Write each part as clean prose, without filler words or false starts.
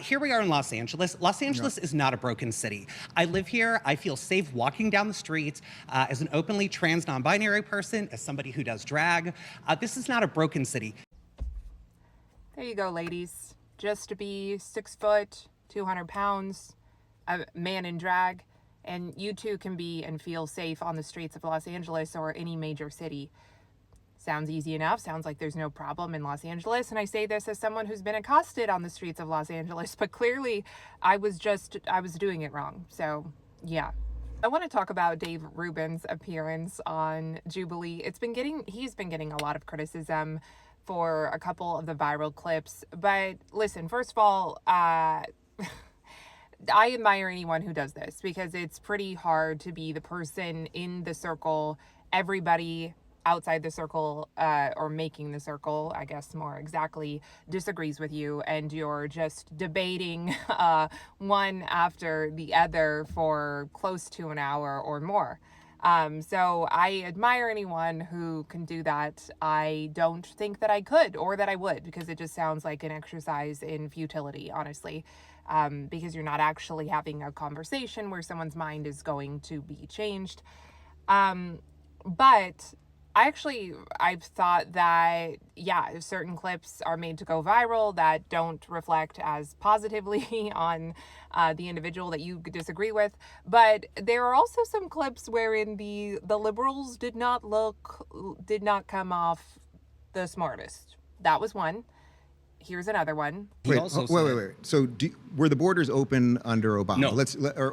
Here we are in Los Angeles. Los Angeles is not a broken city. I live here. I feel safe walking down the streets as an openly trans non-binary person, as somebody who does drag. This is not a broken city. There you go, ladies. Just to be 6 foot, 200 pounds, a man in drag, and you too can be and feel safe on the streets of Los Angeles or any major city. Sounds easy enough. Sounds like there's no problem in Los Angeles. And I say this as someone who's been accosted on the streets of Los Angeles, but clearly I was doing it wrong. So yeah. I want to talk about Dave Rubin's appearance on Jubilee. He's been getting a lot of criticism for a couple of the viral clips. But listen, first of all, I admire anyone who does this, because it's pretty hard to be the person in the circle, everybody outside the circle, or making the circle, I guess more exactly, disagrees with you, and you're just debating one after the other for close to an hour or more. So I admire anyone who can do that. I don't think that I could or that I would, because it just sounds like an exercise in futility, honestly, because you're not actually having a conversation where someone's mind is going to be changed. But I've thought that, yeah, certain clips are made to go viral that don't reflect as positively on the individual that you disagree with. But there are also some clips wherein the liberals did not come off the smartest. That was one. Here's another one. Wait. So were the borders open under Obama? No.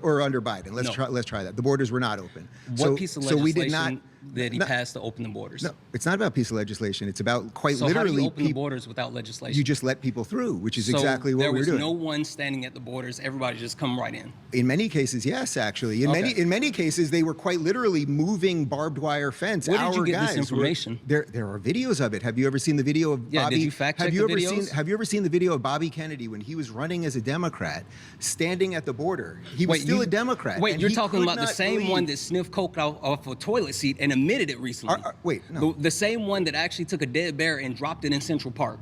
Or under Biden? No. Let's try that. The borders were not open. What piece of legislation did he pass to open the borders? No, it's not about a piece of legislation. It's about quite so literally. How do you open the borders without legislation? You just let people through, which is exactly what we're doing. There was no one standing at the borders. Everybody just come right in. In many cases, yes, actually. In many cases, they were quite literally moving barbed wire fence. Where did you get this information? There are videos of it. Have you ever seen the video of Bobby? Did you fact check the videos? Have you ever seen the video of Bobby Kennedy when he was running as a Democrat, standing at the border? He was still a Democrat. Wait, you're talking about the same one that sniffed coke off a toilet seat and admitted it recently. Wait, no. The same one that actually took a dead bear and dropped it in Central Park.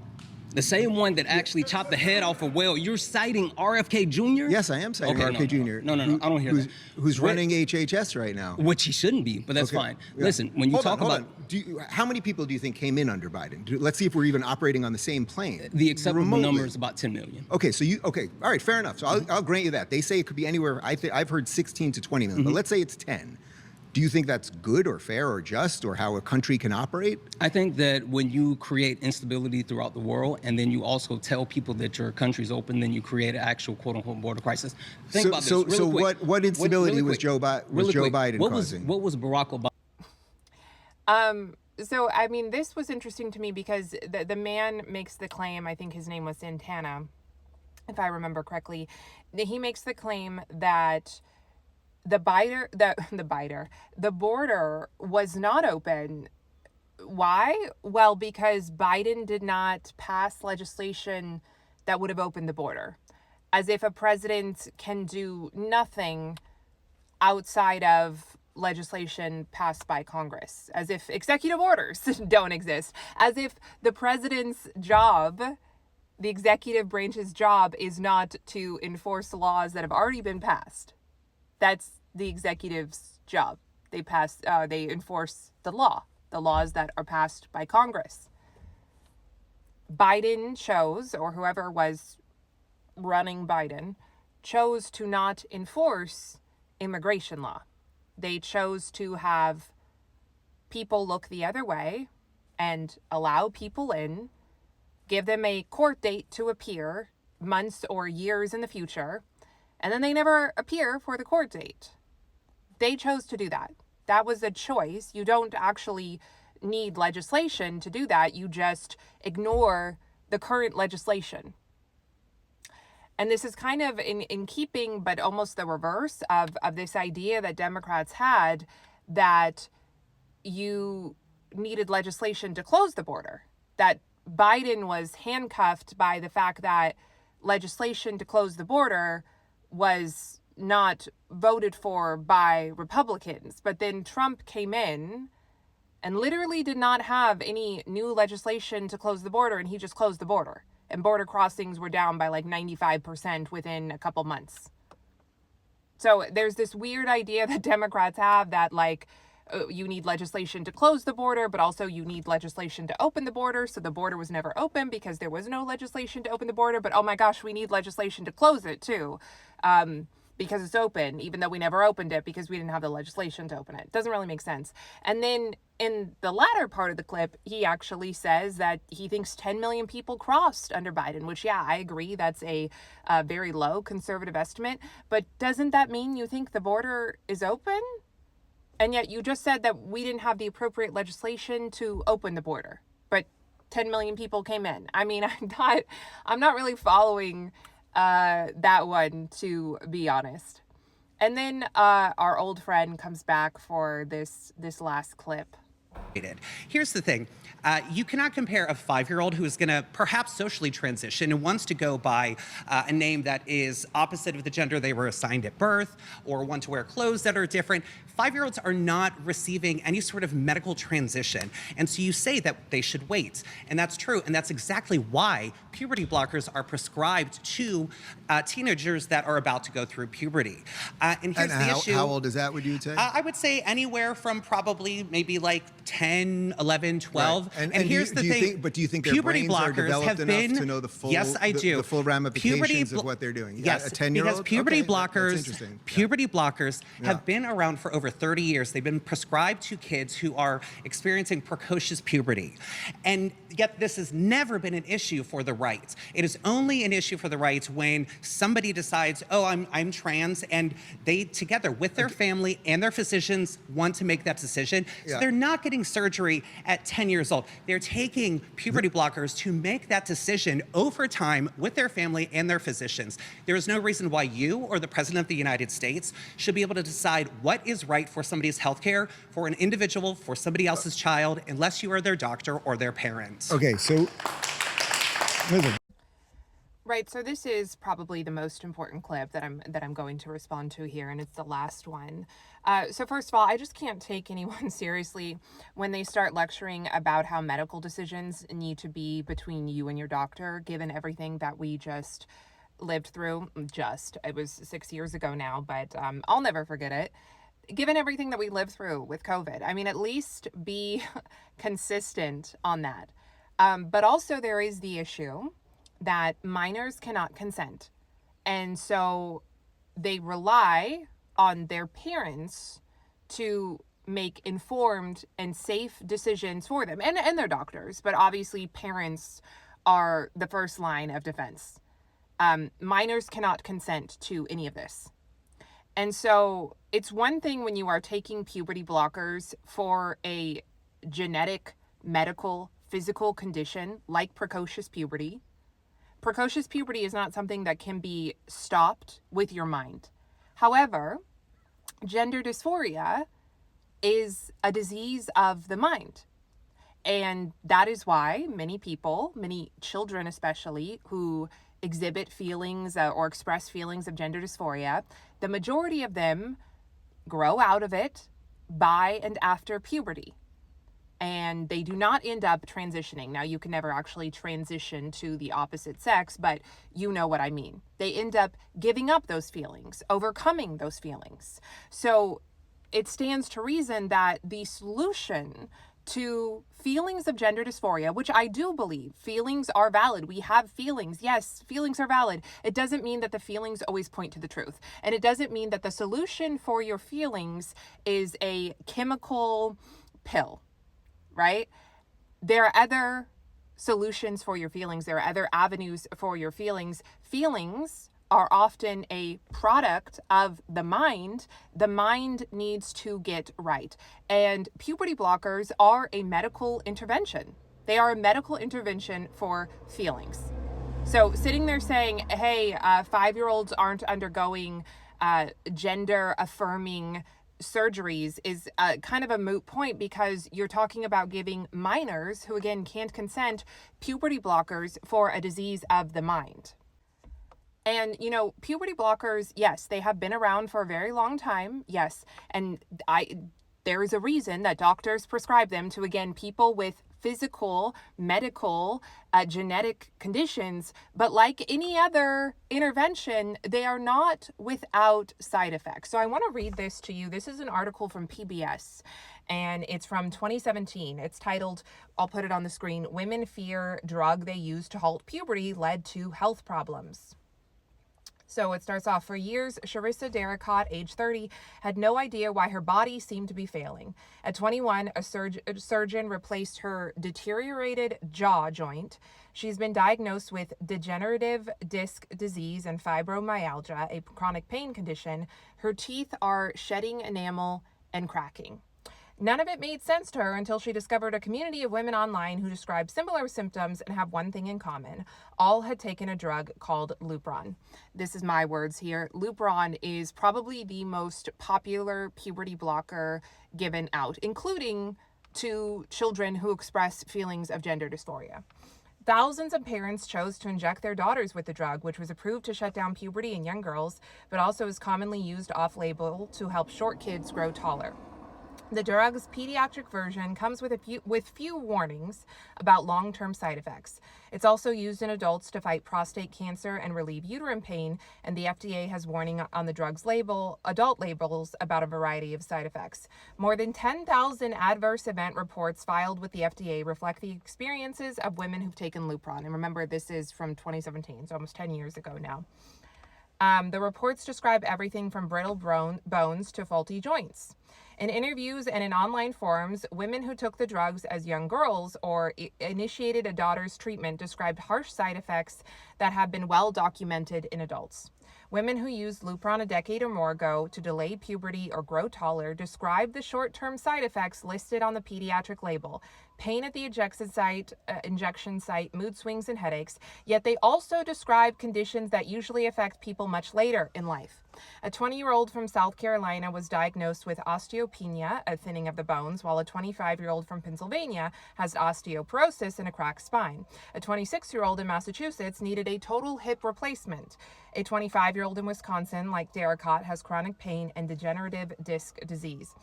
The same one that actually chopped the head off a whale. You're citing RFK Jr.? Yes, I am citing RFK Jr. No, I don't hear that. Who's running HHS right now. Which he shouldn't be, but that's fine. Yeah. Listen, when you talk about... how many people do you think came in under Biden? Let's see if we're even operating on the same plane. The acceptable number is about 10 million. Okay, all right, fair enough. So I'll grant you that. They say it could be anywhere, I've heard 16 to 20 million, but let's say it's 10. Do you think that's good or fair or just, or how a country can operate? I think that when you create instability throughout the world, and then you also tell people that your country's open, then you create an actual quote-unquote border crisis. Think about this really quick. What instability was Joe Biden causing? What was Barack Obama? So, I mean, this was interesting to me because the man makes the claim, I think his name was Santana, if I remember correctly. He makes the claim that the border was not open. Why? Well, because Biden did not pass legislation that would have opened the border. As if a president can do nothing outside of legislation passed by Congress. As if executive orders don't exist. As if the president's job, the executive branch's job, is not to enforce laws that have already been passed. That's the executive's job. They enforce the laws that are passed by Congress. Biden chose, or whoever was running Biden, chose to not enforce immigration law. They chose to have people look the other way and allow people in, give them a court date to appear months or years in the future, and then they never appear for the court date. They chose to do that. That was a choice. You don't actually need legislation to do that. You just ignore the current legislation. And this is kind of in keeping, but almost the reverse of this idea that Democrats had, that you needed legislation to close the border. That Biden was handcuffed by the fact that legislation to close the border was not voted for by Republicans. But then Trump came in and literally did not have any new legislation to close the border, and he just closed the border. and border crossings were down by like 95% within a couple months. So there's this weird idea that Democrats have that like you need legislation to close the border, but also you need legislation to open the border. So the border was never open because there was no legislation to open the border. But oh my gosh, we need legislation to close it too, because it's open, even though we never opened it because we didn't have the legislation to open it. Doesn't really make sense. And then in the latter part of the clip, he actually says that he thinks 10 million people crossed under Biden, which, yeah, I agree. That's a very low conservative estimate. But doesn't that mean you think the border is open? And yet you just said that we didn't have the appropriate legislation to open the border, but 10 million people came in. I mean, I'm not really following that one, to be honest. And then our old friend comes back for this last clip. Here's the thing. You cannot compare a 5-year-old who is going to perhaps socially transition and wants to go by a name that is opposite of the gender they were assigned at birth, or want to wear clothes that are different. 5-year-olds are not receiving any sort of medical transition. And so you say that they should wait. And that's true. And that's exactly why puberty blockers are prescribed to teenagers that are about to go through puberty. And here's the issue. How old is that, would you say? I would say anywhere from probably maybe like 10, 11, 12. Right. And here's the thing. But do you think their puberty brains are blockers developed have enough been, to know the full, yes, I do. The full ramifications of what they're doing? Yes, a 10-year-old? because puberty blockers, that's interesting. puberty blockers have been around for over 30 years. They've been prescribed to kids who are experiencing precocious puberty. And yet this has never been an issue for the right. It is only an issue for the right when somebody decides, oh, I'm trans, and they together with their family and their physicians want to make that decision. So they're not getting surgery at 10 years old. They're taking puberty blockers to make that decision over time with their family and their physicians. There is no reason why you or the President of the United States should be able to decide what is right for somebody's health care, for an individual, for somebody else's child, unless you are their doctor or their parent. Okay, so listen. Right, so this is probably the most important clip that I'm going to respond to here, and it's the last one. So first of all, I just can't take anyone seriously when they start lecturing about how medical decisions need to be between you and your doctor, given everything that we just lived through. It was 6 years ago now, but I'll never forget it. Given everything that we lived through with COVID, I mean, at least be consistent on that. But also there is the issue that minors cannot consent. And so they rely on their parents to make informed and safe decisions for them, and their doctors. But obviously parents are the first line of defense. Minors cannot consent to any of this. And so it's one thing when you are taking puberty blockers for a genetic, medical, physical condition like precocious puberty. Precocious puberty is not something that can be stopped with your mind. However, gender dysphoria is a disease of the mind. And that is why many people, many children especially, who exhibit feelings or express feelings of gender dysphoria, the majority of them grow out of it by and after puberty. And they do not end up transitioning. Now, you can never actually transition to the opposite sex, but you know what I mean. They end up giving up those feelings, overcoming those feelings. So it stands to reason that the solution to feelings of gender dysphoria, which I do believe feelings are valid. We have feelings. Yes, feelings are valid. It doesn't mean that the feelings always point to the truth. And it doesn't mean that the solution for your feelings is a chemical pill. Right? There are other solutions for your feelings. There are other avenues for your feelings. Feelings are often a product of the mind. The mind needs to get right. And puberty blockers are a medical intervention. They are a medical intervention for feelings. So sitting there saying, hey, 5-year-olds aren't undergoing gender affirming surgeries is kind of a moot point, because you're talking about giving minors, who again can't consent, puberty blockers for a disease of the mind. And, you know, puberty blockers, yes, they have been around for a very long time. Yes. And there is a reason that doctors prescribe them to, again, people with physical, medical, genetic conditions, but like any other intervention, they are not without side effects. So I want to read this to you. This is an article from PBS, and it's from 2017. It's titled, I'll put it on the screen, Women Fear Drug They Use to Halt Puberty Led to Health Problems. So it starts off, for years, Charissa Derricott, age 30, had no idea why her body seemed to be failing. At 21, a surgeon replaced her deteriorated jaw joint. She's been diagnosed with degenerative disc disease and fibromyalgia, a chronic pain condition. Her teeth are shedding enamel and cracking. None of it made sense to her until she discovered a community of women online who describe similar symptoms and have one thing in common. All had taken a drug called Lupron. This is my words here. Lupron is probably the most popular puberty blocker given out, including to children who express feelings of gender dysphoria. Thousands of parents chose to inject their daughters with the drug, which was approved to shut down puberty in young girls, but also is commonly used off-label to help short kids grow taller. The drug's pediatric version comes with few warnings about long-term side effects. It's also used in adults to fight prostate cancer and relieve uterine pain, and the FDA has warning on the drug's adult labels about a variety of side effects. More than 10,000 adverse event reports filed with the FDA reflect the experiences of women who've taken Lupron. And remember, this is from 2017, so almost 10 years ago now. The reports describe everything from brittle bones to faulty joints. In interviews and in online forums, women who took the drugs as young girls or initiated a daughter's treatment described harsh side effects that have been well documented in adults. Women who used Lupron a decade or more ago to delay puberty or grow taller described the short-term side effects listed on the pediatric label: pain at the injection site, mood swings, and headaches. Yet they also describe conditions that usually affect people much later in life. A 20-year-old from South Carolina was diagnosed with osteopenia, a thinning of the bones, while a 25-year-old from Pennsylvania has osteoporosis and a cracked spine. A 26-year-old in Massachusetts needed a total hip replacement. A 25-year-old in Wisconsin, like Derricott, has chronic pain and degenerative disc disease.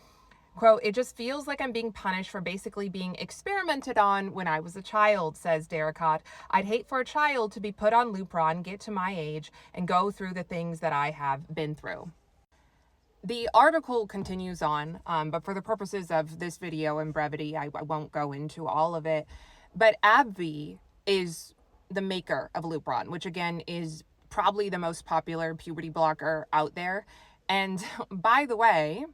Quote, "It just feels like I'm being punished for basically being experimented on when I was a child," says Derricott. "I'd hate for a child to be put on Lupron, get to my age, and go through the things that I have been through." The article continues on, but for the purposes of this video and brevity, I won't go into all of it. But AbbVie is the maker of Lupron, which again is probably the most popular puberty blocker out there. And by the way,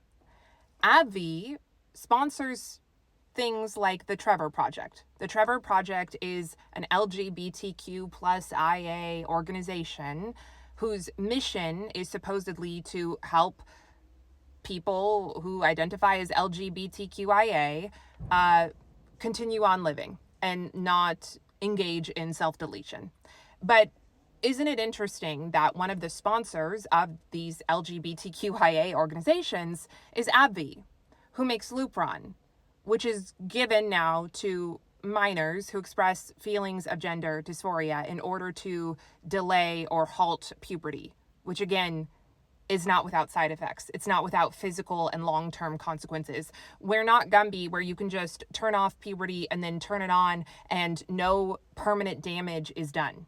AbbVie sponsors things like the Trevor Project. The Trevor Project is an LGBTQ plus IA organization whose mission is supposedly to help people who identify as LGBTQIA continue on living and not engage in self-deletion. But isn't it interesting that one of the sponsors of these LGBTQIA organizations is AbbVie, who makes Lupron, which is given now to minors who express feelings of gender dysphoria in order to delay or halt puberty, which again is not without side effects. It's not without physical and long-term consequences. We're not Gumby, where you can just turn off puberty and then turn it on and no permanent damage is done.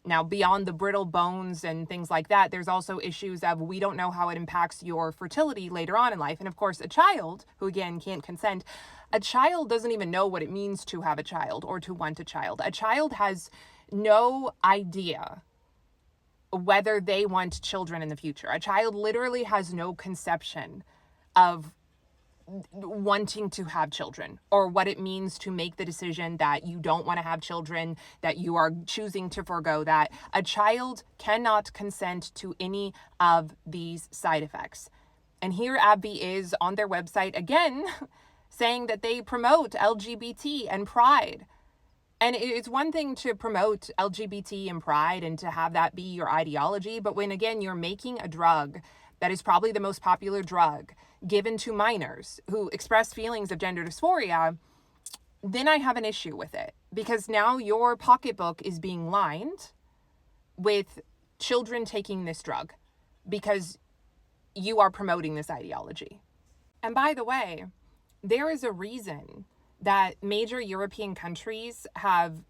Now, beyond the brittle bones and things like that, there's also issues of we don't know how it impacts your fertility later on in life. And of course, a child who, again, can't consent, a child doesn't even know what it means to have a child or to want a child. A child has no idea whether they want children in the future. A child literally has no conception of wanting to have children or what it means to make the decision that you don't want to have children, that you are choosing to forego that. A child cannot consent to any of these side effects. And here AbbVie is on their website again saying that they promote LGBT and pride. And it's one thing to promote LGBT and pride and to have that be your ideology, but when again you're making a drug that is probably the most popular drug given to minors who express feelings of gender dysphoria, then I have an issue with it, because now your pocketbook is being lined with children taking this drug because you are promoting this ideology. And by the way, there is a reason that major European countries have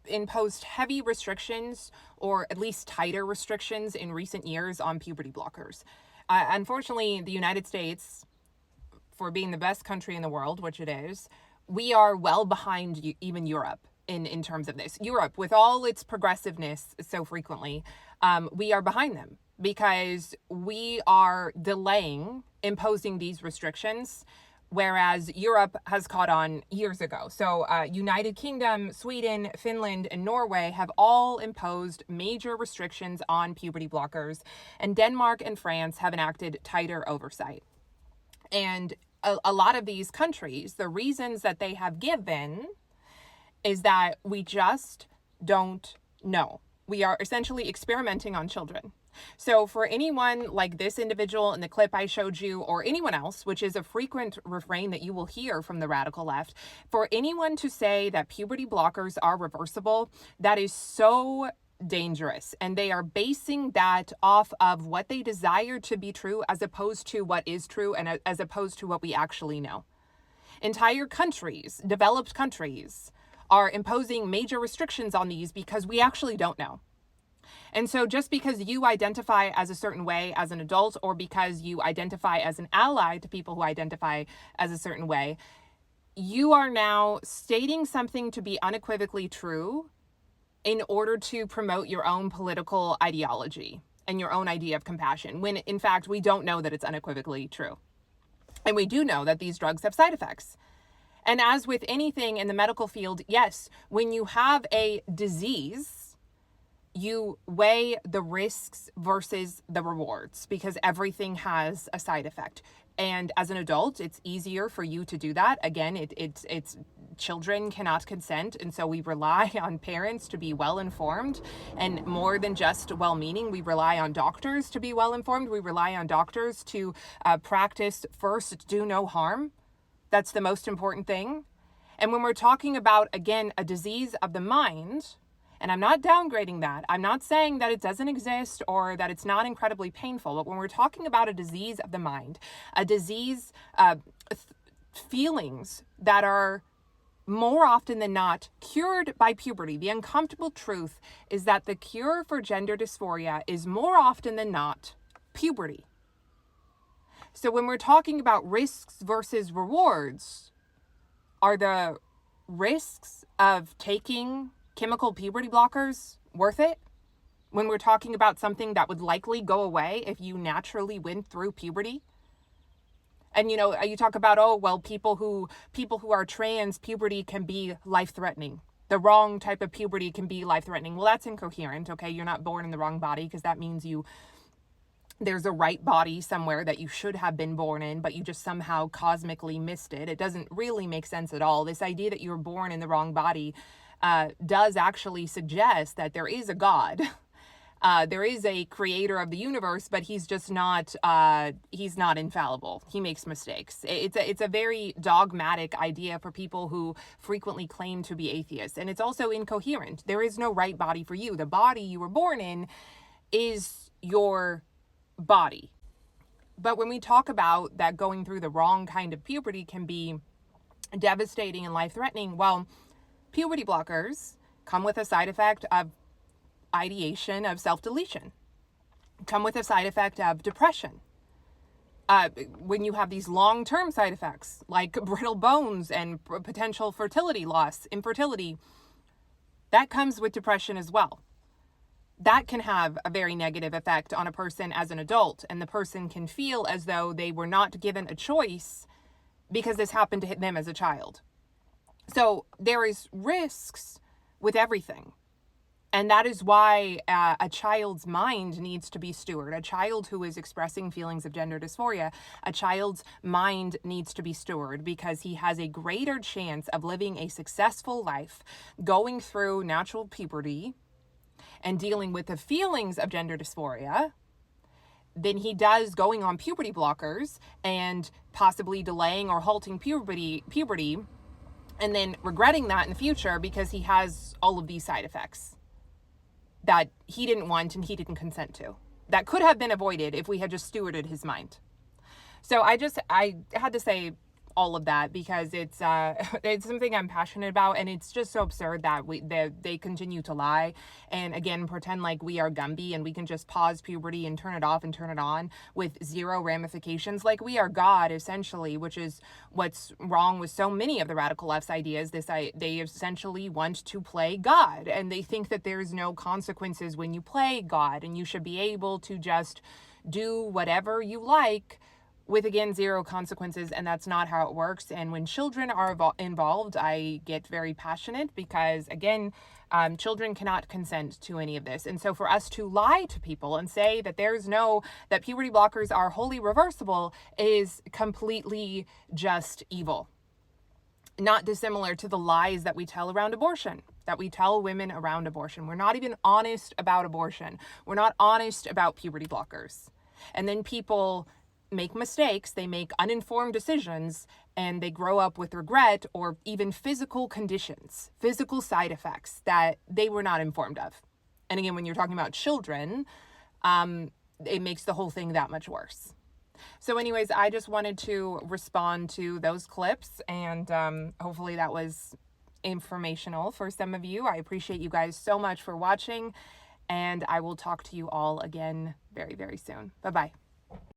imposed heavy restrictions, or at least tighter restrictions in recent years on puberty blockers. Unfortunately, the United States, for being the best country in the world, which it is, we are well behind even Europe in terms of this. Europe, with all its progressiveness so frequently, we are behind them because we are delaying imposing these restrictions, whereas Europe has caught on years ago. So United Kingdom, Sweden, Finland, and Norway have all imposed major restrictions on puberty blockers, and Denmark and France have enacted tighter oversight. And a lot of these countries, the reasons that they have given is that we just don't know. We are essentially experimenting on children. So for anyone like this individual in the clip I showed you, or anyone else, which is a frequent refrain that you will hear from the radical left, for anyone to say that puberty blockers are reversible, that is so dangerous. And they are basing that off of what they desire to be true, as opposed to what is true, and as opposed to what we actually know. Entire countries, developed countries, are imposing major restrictions on these because we actually don't know. And so just because you identify as a certain way as an adult, or because you identify as an ally to people who identify as a certain way, you are now stating something to be unequivocally true in order to promote your own political ideology and your own idea of compassion, when in fact we don't know that it's unequivocally true. And we do know that these drugs have side effects. And as with anything in the medical field, yes, when you have a disease, you weigh the risks versus the rewards, because everything has a side effect. And as an adult, it's easier for you to do that. Again, it's children cannot consent, and so we rely on parents to be well informed, and more than just well-meaning, we rely on doctors to be well informed. We rely on doctors to practice first, do no harm. That's the most important thing. And when we're talking about, again, a disease of the mind, and I'm not downgrading that, I'm not saying that it doesn't exist or that it's not incredibly painful, but when we're talking about a disease of the mind, a disease, feelings that are more often than not cured by puberty, the uncomfortable truth is that the cure for gender dysphoria is more often than not puberty. So when we're talking about risks versus rewards, are the risks of taking chemical puberty blockers worth it? When we're talking about something that would likely go away if you naturally went through puberty? And, you know, you talk about, oh, well, people who are trans, puberty can be life-threatening. The wrong type of puberty can be life-threatening. Well, that's incoherent, okay? You're not born in the wrong body, because that means there's a right body somewhere that you should have been born in, but you just somehow cosmically missed it. It doesn't really make sense at all. This idea that you were born in the wrong body does actually suggest that there is a God. There is a creator of the universe, but he's just not, he's not infallible. He makes mistakes. It's a very dogmatic idea for people who frequently claim to be atheists. And it's also incoherent. There is no right body for you. The body you were born in is your body. But when we talk about that going through the wrong kind of puberty can be devastating and life-threatening, well, puberty blockers come with a side effect of ideation of self-deletion, come with a side effect of depression. When you have these long-term side effects like brittle bones and potential fertility loss, infertility, that comes with depression as well. That can have a very negative effect on a person as an adult, and the person can feel as though they were not given a choice because this happened to them as a child. So there is risks with everything. And that is why a child's mind needs to be stewarded. A child who is expressing feelings of gender dysphoria, a child's mind needs to be stewarded, because he has a greater chance of living a successful life, going through natural puberty and dealing with the feelings of gender dysphoria than he does going on puberty blockers and possibly delaying or halting puberty and then regretting that in the future because he has all of these side effects that he didn't want and he didn't consent to, that could have been avoided if we had just stewarded his mind. So I had to say all of that because it's it's something I'm passionate about, and it's just so absurd that they continue to lie and again pretend like we are Gumby and we can just pause puberty and turn it off and turn it on with zero ramifications, like we are God essentially, which is what's wrong with so many of the radical left's ideas. They essentially want to play God, and they think that there's no consequences when you play God, and you should be able to just do whatever you like with, again, zero consequences, and that's not how it works. And when children are involved, I get very passionate because, again, children cannot consent to any of this. And so for us to lie to people and say that that puberty blockers are wholly reversible is completely just evil. Not dissimilar to the lies that we tell around abortion, that we tell women around abortion. We're not even honest about abortion. We're not honest about puberty blockers. And then people make mistakes, they make uninformed decisions, and they grow up with regret or even physical conditions, physical side effects that they were not informed of. And again, when you're talking about children, it makes the whole thing that much worse. So anyways, I just wanted to respond to those clips, and hopefully that was informational for some of you. I appreciate you guys so much for watching, and I will talk to you all again very, very soon. Bye-bye.